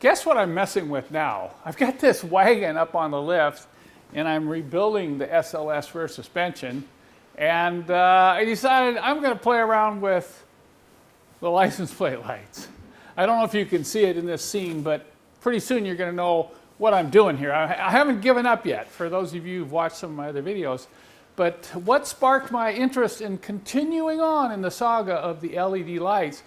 Guess what I'm messing with now? I've got this wagon up on the lift and I'm rebuilding the SLS rear suspension, and I decided I'm going to play around with the license plate lights. I don't know if you can see it in this scene, but pretty soon you're going to know what I'm doing here. I haven't given up yet, for those of you who've watched some of my other videos. But what sparked my interest in continuing on in the saga of the LED lights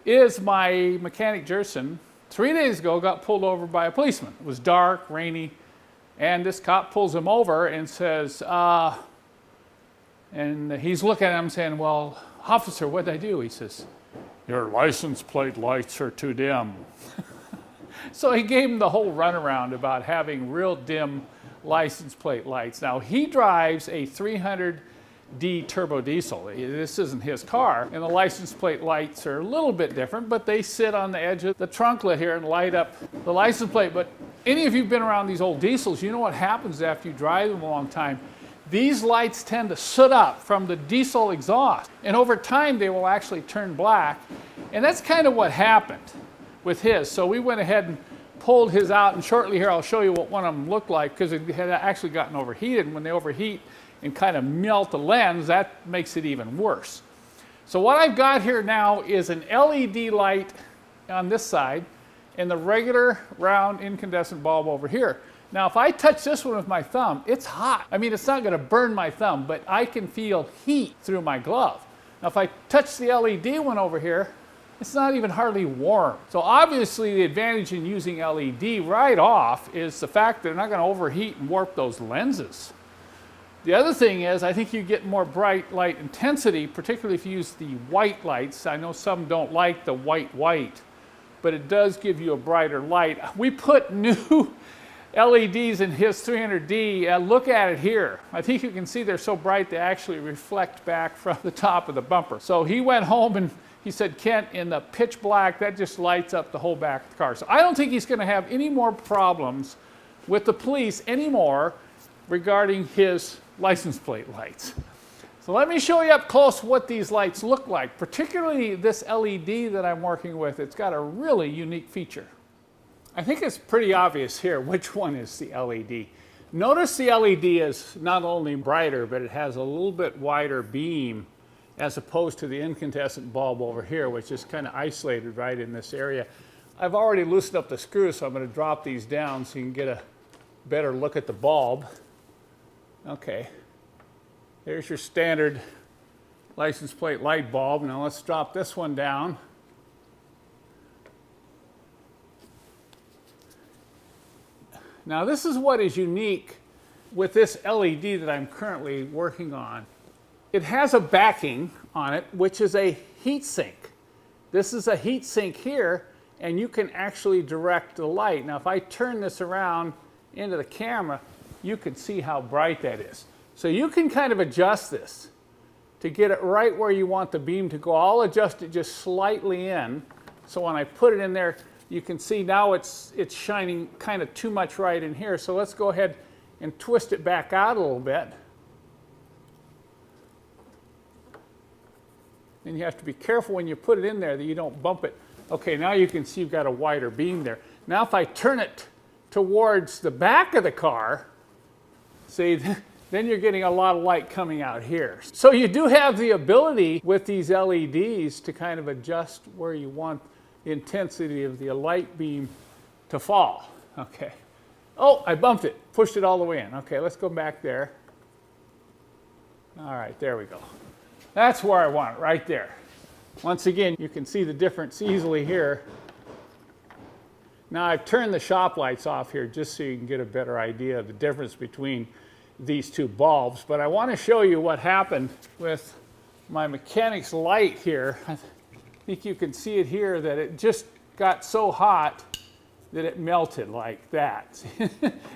is my mechanic Jerson 3 days ago got pulled over by a policeman. It was dark, rainy, and this cop pulls him over and says, and he's looking at him saying, well, officer, what'd I do? He says, your license plate lights are too dim. So he gave him the whole runaround about having real dim license plate lights. Now, he drives a 300D turbo diesel. This isn't his car, and the license plate lights are a little bit different, but they sit on the edge of the trunklet here and light up the license plate. But any of you who've been around these old diesels, you know what happens after you drive them a long time. These lights tend to soot up from the diesel exhaust, and over time they will actually turn black, and that's kind of what happened with his. So we went ahead and pulled his out, and shortly here I'll show you what one of them looked like, because it had actually gotten overheated, and when they overheat and kind of melt the lens, that makes it even worse. So what I've got here now is an LED light on this side and the regular round incandescent bulb over here. Now if I touch this one with my thumb, it's hot. I mean, it's not going to burn my thumb, but I can feel heat through my glove. Now if I touch the LED one over here, it's not even hardly warm. So obviously the advantage in using LED right off is the fact that they're not going to overheat and warp those lenses. The other thing is, I think you get more bright light intensity, particularly if you use the white lights. I know some don't like the white, but it does give you a brighter light. We put new LEDs in his 300D. Look at it here. I think you can see they're so bright they actually reflect back from the top of the bumper. So he went home and he said, Kent, in the pitch black, that just lights up the whole back of the car. So I don't think he's going to have any more problems with the police anymore regarding his license plate lights. So let me show you up close what these lights look like, particularly this LED that I'm working with. It's got a really unique feature. I think it's pretty obvious here which one is the LED. Notice the LED is not only brighter, but it has a little bit wider beam as opposed to the incandescent bulb over here, which is kind of isolated right in this area. I've already loosened up the screws, so I'm going to drop these down so you can get a better look at the bulb. Okay, there's your standard license plate light bulb. Now let's drop this one down. Now this is what is unique with this LED that I'm currently working on. It has a backing on it, which is a heat sink. This is a heat sink here, and you can actually direct the light. Now if I turn this around into the camera, you can see how bright that is. So you can kind of adjust this to get it right where you want the beam to go. I'll adjust it just slightly in, so when I put it in there, you can see now it's shining kind of too much right in here. So let's go ahead and twist it back out a little bit. And you have to be careful when you put it in there that you don't bump it. Okay, now you can see you've got a wider beam there. Now if I turn it towards the back of the car, see, then you're getting a lot of light coming out here. So you do have the ability with these LEDs to kind of adjust where you want the intensity of the light beam to fall. Okay. Oh, I bumped it, pushed it all the way in. Okay, let's go back there. All right, there we go. That's where I want it, right there. Once again, you can see the difference easily here. Now I've turned the shop lights off here just so you can get a better idea of the difference between these two bulbs. But I want to show you what happened with my mechanic's light here. I think you can see it here that it just got so hot that it melted like that.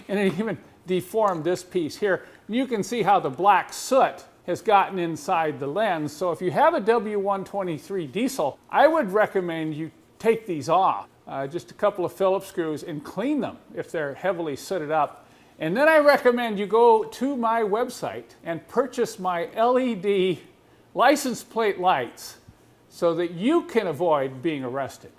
And it even deformed this piece here. And you can see how the black soot has gotten inside the lens. So if you have a W123 diesel, I would recommend you take these off. Just a couple of Phillips screws and clean them if they're heavily sooted up. And then I recommend you go to my website and purchase my LED license plate lights so that you can avoid being arrested.